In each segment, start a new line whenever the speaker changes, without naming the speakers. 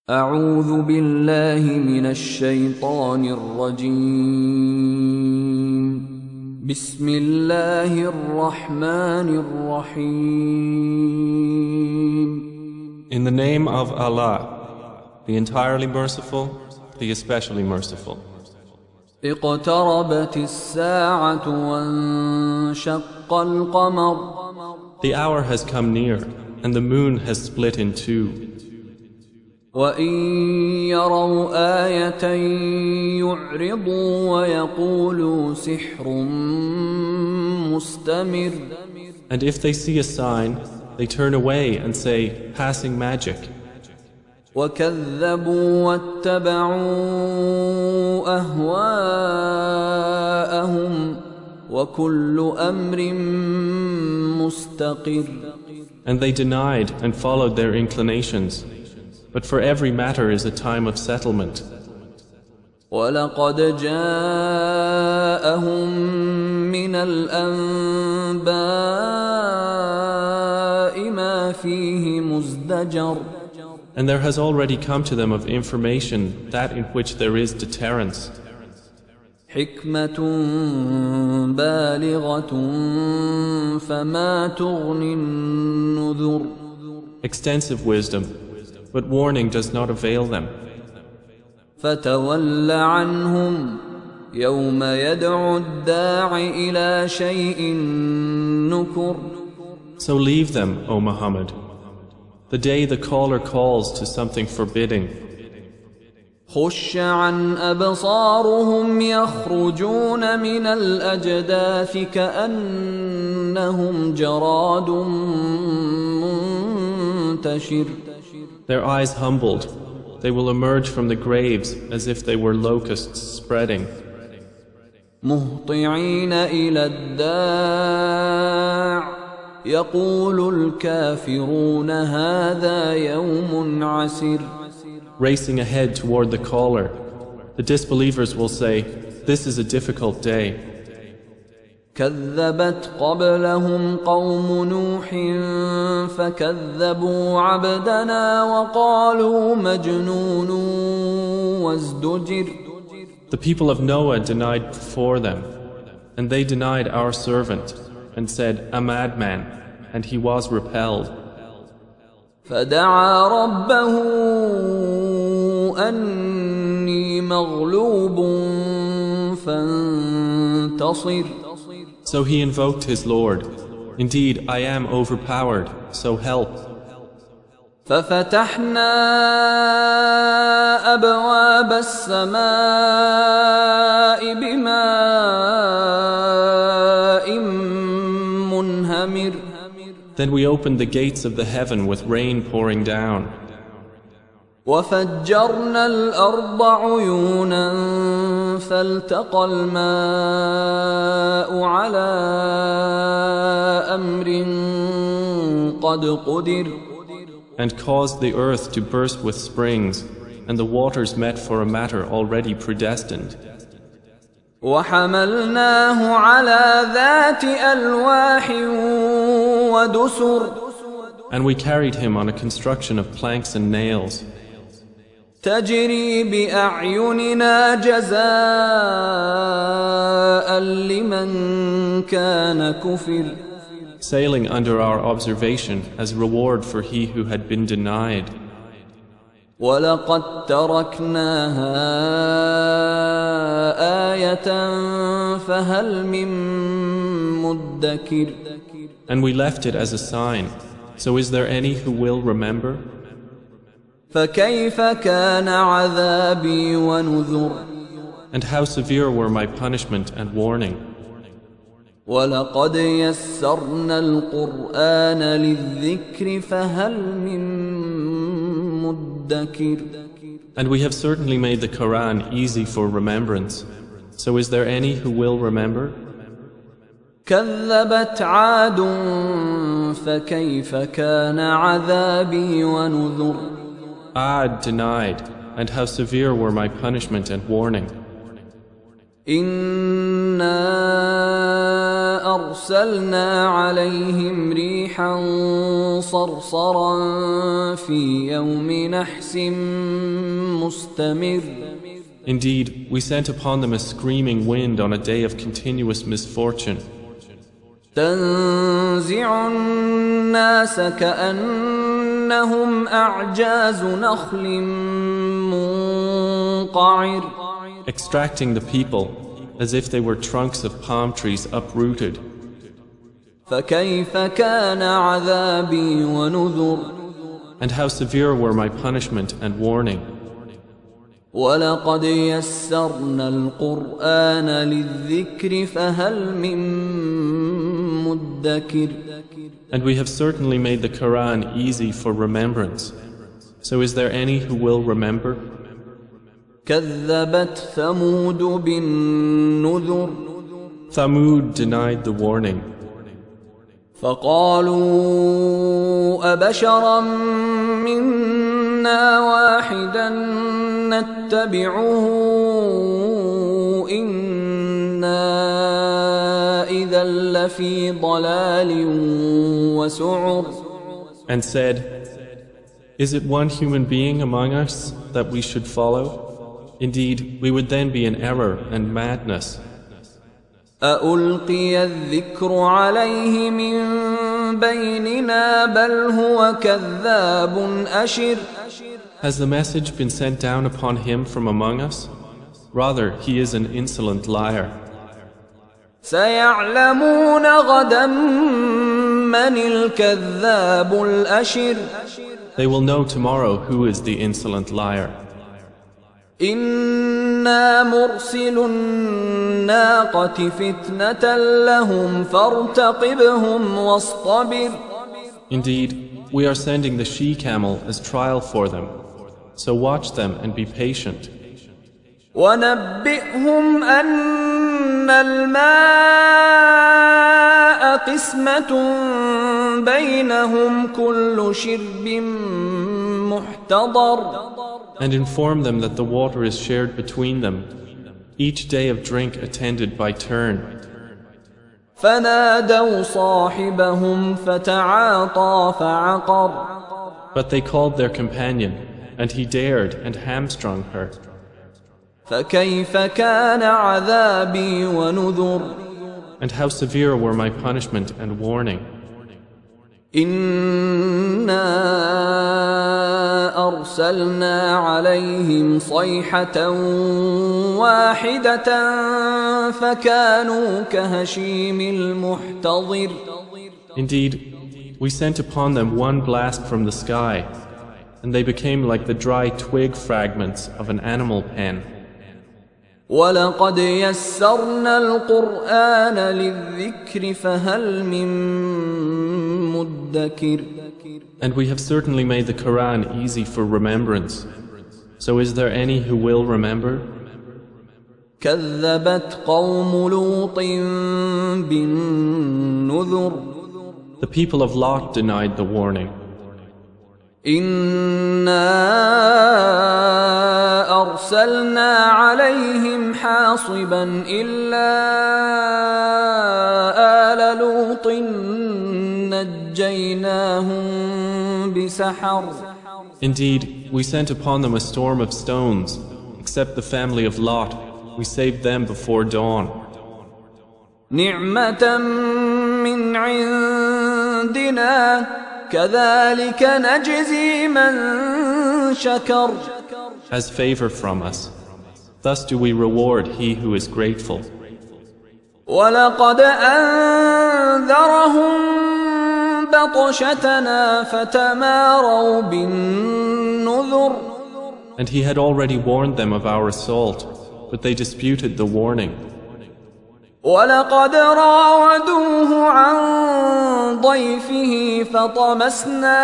أعوذ بالله من الشيطان الرجيم. بسم الله الرحمن الرحيم.
In the name of Allah, the entirely merciful, the especially merciful.
اقتربت الساعة وانشق القمر.
The hour has come near, and the moon has split in two.
وَإِن يَرَوْا آيَةً يُعْرِضُوا وَيَقُولُوا سِحْرٌ مُسْتَمِرٌّ.
And if they see a sign, they turn away and say, passing magic.
وَكَذَّبُوا وَاتَّبَعُوا أَهْوَاءَهُمْ وَكُلُّ أَمْرٍ مُسْتَقِرٌّ.
And they denied and followed their inclinations. But for every matter is a time of settlement.
وَلَقَدْ جَاءَهُم مِّنَ الْأَنبَاءِ مَا فِيهِ مُزْدَجَرٌ.
And there has already come to them of information that in which there is deterrence.
حِكْمَةٌ بَالِغَةٌ فَمَا تُغْنِ النُّذُرُ.
Extensive wisdom, but warning does not avail them.
فَتَوَلَّ عَنْهُمْ يَوْمَ يَدْعُ الدَّاعِ إِلَى شَيْءٍ نُكُرٍ.
So leave them, O Muhammad, the day the caller calls to something forbidding.
خُشَّ عَنْ أَبْصَارُهُمْ يَخْرُجُونَ مِنَ الْأَجْدَاثِ كَأَنَّهُمْ جَرَادٌ مُنْتَشِرٌ.
Their eyes humbled, they will emerge from the graves as if they were locusts spreading.
مُهْطِعِينَ إِلَى الدَّاعِ يَقُولُ الْكَافِرُونَ هَذَا يَوْمٌ عَسِرٌ.
Racing ahead toward the caller, the disbelievers will say, this is a difficult day.
كذبت قبلهم قوم نوح فكذبوا عبدنا وقالوا مجنون وازدجر.
The people of Noah denied before them, and they denied our servant, and said, a madman, and he was repelled.
فدعا ربه أني مغلوب فانتصر.
So he invoked his Lord, indeed I am overpowered, so help.
ففتحنا أبواب السماء بماء منهمر.
Then we opened the gates of the heaven with rain pouring down.
وفجرنا الأرض عيونا فالتقى الماء على أمر قد قدر.
And caused the earth to burst with springs, and the waters met for a matter already predestined.
وحملناه على ذات ألواح ودسر.
And we carried him on a construction of planks and nails.
تجري بأعيننا جزاء لمن كان كفر.
Sailing under our observation as reward for he who had been denied.
وَلَقَدْ تَرَكْنَاهَا آيَةً فَهَلْ مِن مُدَّكِرٍ.
And we left it as a sign, so is there any who will remember?
فَكَيْفَ كَانَ عَذَابِي وَنُذُرِ.
And how severe were my punishment and warning.
وَلَقَدْ يَسَّرْنَا الْقُرْآنَ لِلذِّكْرِ فَهَلْ مِن مُدَّكِرٍ.
And we have certainly made the Quran easy for remembrance, so is there any who will remember?
كذبت عاد فكيف كان عذابي ونذر.
Ad denied, and how severe were my punishment and warning.
إنا أرسلنا عليهم ريحا صرصرا في يوم نحس مستمر.
Indeed, we sent upon them a screaming wind on a day of continuous misfortune.
تنزع الناس كأنهم أعجاز نخل منقعر.
Extracting the people as if they were trunks of palm trees uprooted.
فكيف كان عذابي ونذر.
And how severe were my punishment and warning.
ولقد يسرنا القرآن للذكر فهل من مدكر.
And we have certainly made the Quran easy for remembrance. So is there any who will remember?
كذبت ثمود بالنذر.
Thamud denied the warning.
فقالوا أبشرا منا واحدا نتبعه إنا إذا لفي ضلال وسعر.
And said, is it one human being among us that we should follow? Indeed, we would then be in error and madness.
أألقي الذكر عليه من بيننا بل هو كذاب أشر.
Has the message been sent down upon him from among us? Rather, he is an insolent liar.
سيعلمون غدا من الكذاب الأشر.
They will know tomorrow who is the insolent liar.
إنا مرسل الناقة فتنة لهم فارتقبهم واصطبر.
Indeed, we are sending the she-camel as trial for them. So watch them and be patient.
ونبئهم أن الماء قسمة بينهم كل شرب محتضر.
And inform them that the water is shared between them, each day of drink attended by turn.
فنادوا صاحبهم فتعاطى فعقر.
But they called their companion, and he dared and hamstrung her.
فكيف كان عذابي ونذر.
And how severe were my punishment and warning.
إنا أرسلنا عليهم صيحة واحدة فكانوا كهشيم المحتضر.
Indeed, we sent upon them one blast from the sky, and they became like the dry twig fragments of an animal pen.
ولقد يسرنا القرآن للذكر فهل من مدكر.
And we have certainly made the Quran easy for remembrance. So is there any who will remember?
كذبت قوم لوط بالنذر.
The people of Lot denied the warning.
إنا أرسلنا عليهم حاصبا إلا آل لوط نجيناهم بسحر.
Indeed, we sent upon them a storm of stones, except the family of Lot. We saved them before dawn.
نعمة من عندنا كذلك نجزي من شكر.
As favor from us. Thus do we reward he who is grateful.
ولقد أنذرهم بطشتنا فتماروا بالنذر.
And he had already warned them of our assault, but they disputed the warning.
ولقد راودوه عن ضيفه فطمسنا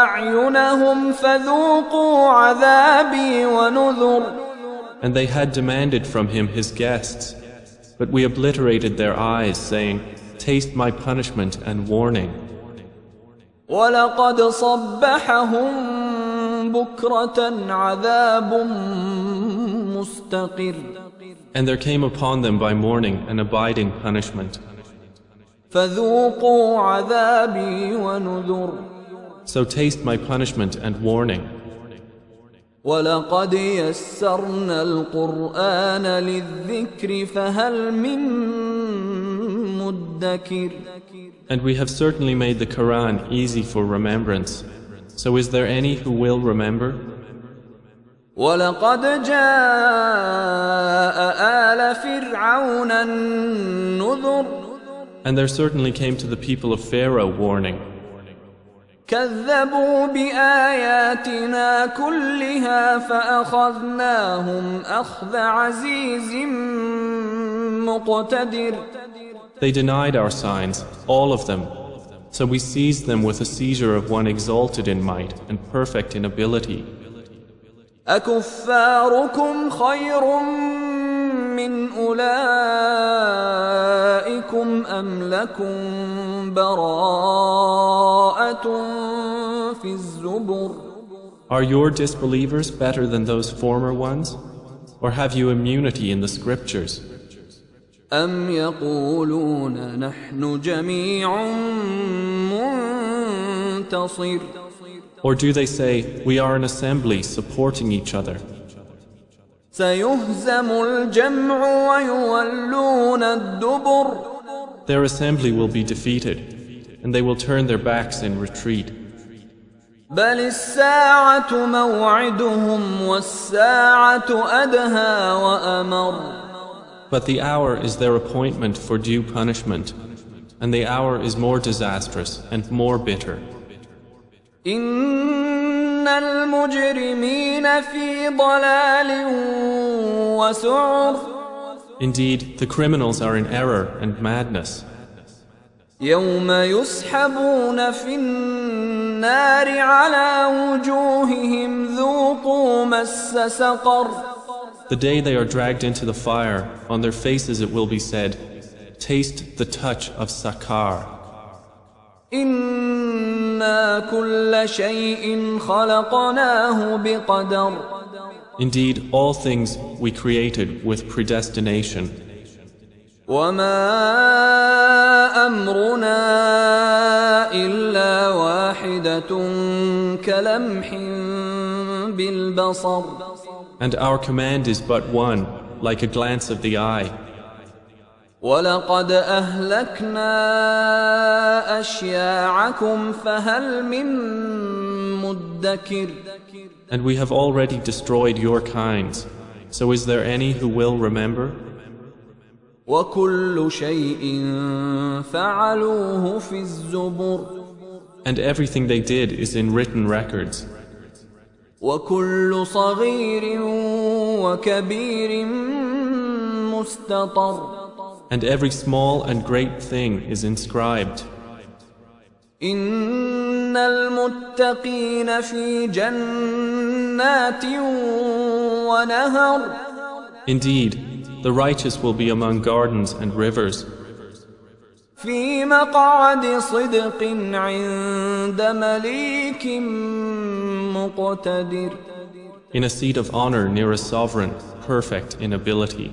أعينهم فذوقوا عذابي ونذر.
And they had demanded from him his guests, but we obliterated their eyes, saying, taste my punishment and warning.
ولقد صبحهم بكرة عذاب مستقر.
And there came upon them by morning an abiding punishment.
فذوقوا عذابي ونذر.
So taste my punishment and warning.
ولقد يسرنا القرآن للذكر فهل من مدكر.
And we have certainly made the Quran easy for remembrance. So is there any who will remember?
ولقد جاء آل فرعون النذر.
And there certainly came to the people of Pharaoh warning.
كذبوا بآياتنا كلها فأخذناهم أخذ عزيز مقتدر.
They denied our signs, all of them. So we seized them with a seizure of one exalted in might and perfect in ability.
أكفاركم خير من أولئكم أم لكم براءة في الزبر.
Are your disbelievers better than those former ones? Or have you immunity in the scriptures?
أم يقولون نحن جميع منتصر.
Or do they say, we are an assembly supporting each other?
سيهزم الجمع ويولون الدبر.
Their assembly will be defeated, and they will turn their backs in retreat.
بل الساعة موعدهم والساعة أدهى وأمر.
But the hour is their appointment for due punishment, and the hour is more disastrous and more bitter.
إن المجرمين في ضلال وسعر.
Indeed, the criminals are in error and madness.
يوم يسحبون في النار على وجوههم ذوقوا مس سقر.
The day they are dragged into the fire, on their faces it will be said, taste the touch of Sakar.
إنا كل شيء خلقناه بقدر.
Indeed, all things we created with predestination.
وما أمرنا إلا واحدة كلمح بالبصر.
And our command is but one, like a glance of the eye.
ولقد أهلكنا أشياعكم فهل من مدكر.
And we have already destroyed your kinds. So is there any who will remember?
وكل شيء فعلوه في الزبر.
And everything they did is in written records.
وكل صغير وكبير مستطر.
And every small and great thing is inscribed.
إن المتقين في جنات ونهر.
Indeed, the righteous will be among gardens and rivers.
في مقعد صدق عند مليك مقتدر.
In a seat of honor near a sovereign, perfect in ability.